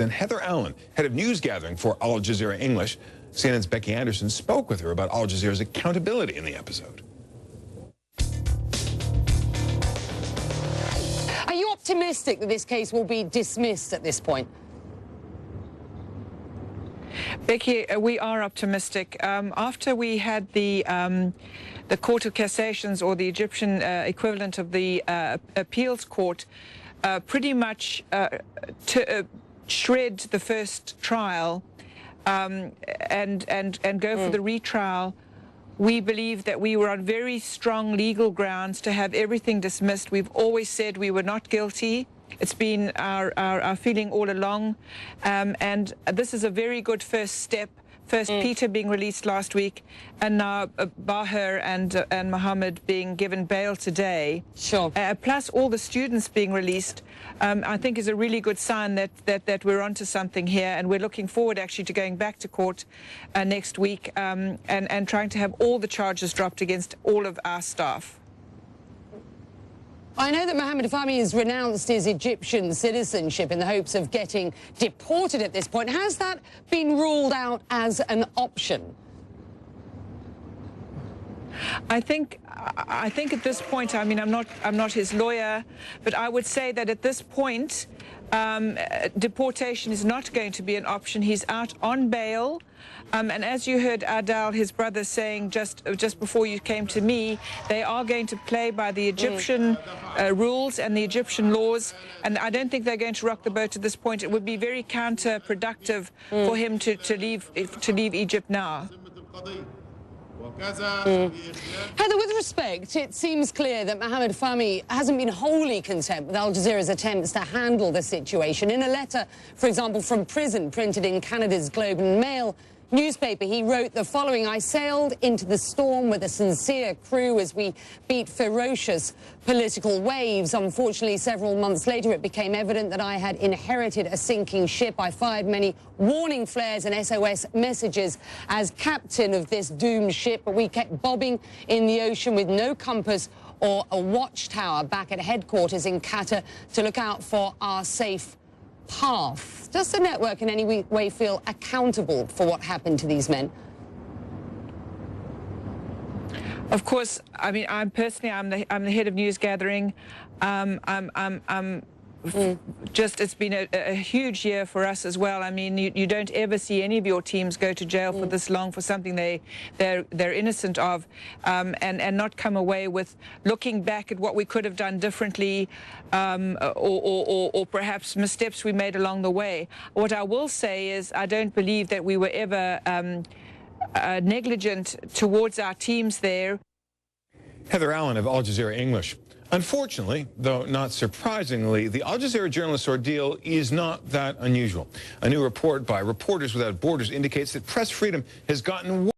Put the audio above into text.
Then Heather Allan, head of news gathering for Al Jazeera English, CNN's Becky Anderson spoke with her about Al Jazeera's accountability in the episode. Are you optimistic that this case will be dismissed at this point? Becky, we are optimistic. After we had the Court of Cassations, or the Egyptian equivalent of the appeals court, pretty much shred the first trial and go for the retrial, we believe that we were on very strong legal grounds to have everything dismissed. We've always said we were not guilty. It's been our feeling all along, and this is a very good first step. First Peter being released last week, and now Bahar and Mohammed being given bail today. Sure. Plus all the students being released, I think is a really good sign that we're onto something here, and we're looking forward actually to going back to court next week and trying to have all the charges dropped against all of our staff. I know that Mohammed Fahmy has renounced his Egyptian citizenship in the hopes of getting deported at this point. Has that been ruled out as an option? I think at this point, I mean, I'm not his lawyer, but I would say that at this point, deportation is not going to be an option. He's out on bail. And as you heard Adal, his brother, saying just before you came to me, they are going to play by the Egyptian rules and the Egyptian laws, and I don't think they're going to rock the boat at this point. It would be very counterproductive for him to leave Egypt now. Heather, with respect, it seems clear that Mohammed Fahmy hasn't been wholly content with Al Jazeera's attempts to handle the situation. In a letter, for example, from prison printed in Canada's Globe and Mail newspaper, he wrote the following: "I sailed into the storm with a sincere crew as we beat ferocious political waves. Unfortunately, several months later, it became evident that I had inherited a sinking ship. I fired many warning flares and SOS messages as captain of this doomed ship, but we kept bobbing in the ocean with no compass or a watchtower back at headquarters in Qatar to look out for our safe path." Does the network in any way feel accountable for what happened to these men? Of course. I mean, I'm the head of news gathering. It's been a huge year for us as well. I mean, you don't ever see any of your teams go to jail for this long for something they're innocent of, and not come away with looking back at what we could have done differently, or perhaps missteps we made along the way. What I will say is I don't believe that we were ever negligent towards our teams there. Heather Allan of Al Jazeera English. Unfortunately, though not surprisingly, the Al Jazeera journalist ordeal is not that unusual. A new report by Reporters Without Borders indicates that press freedom has gotten worse.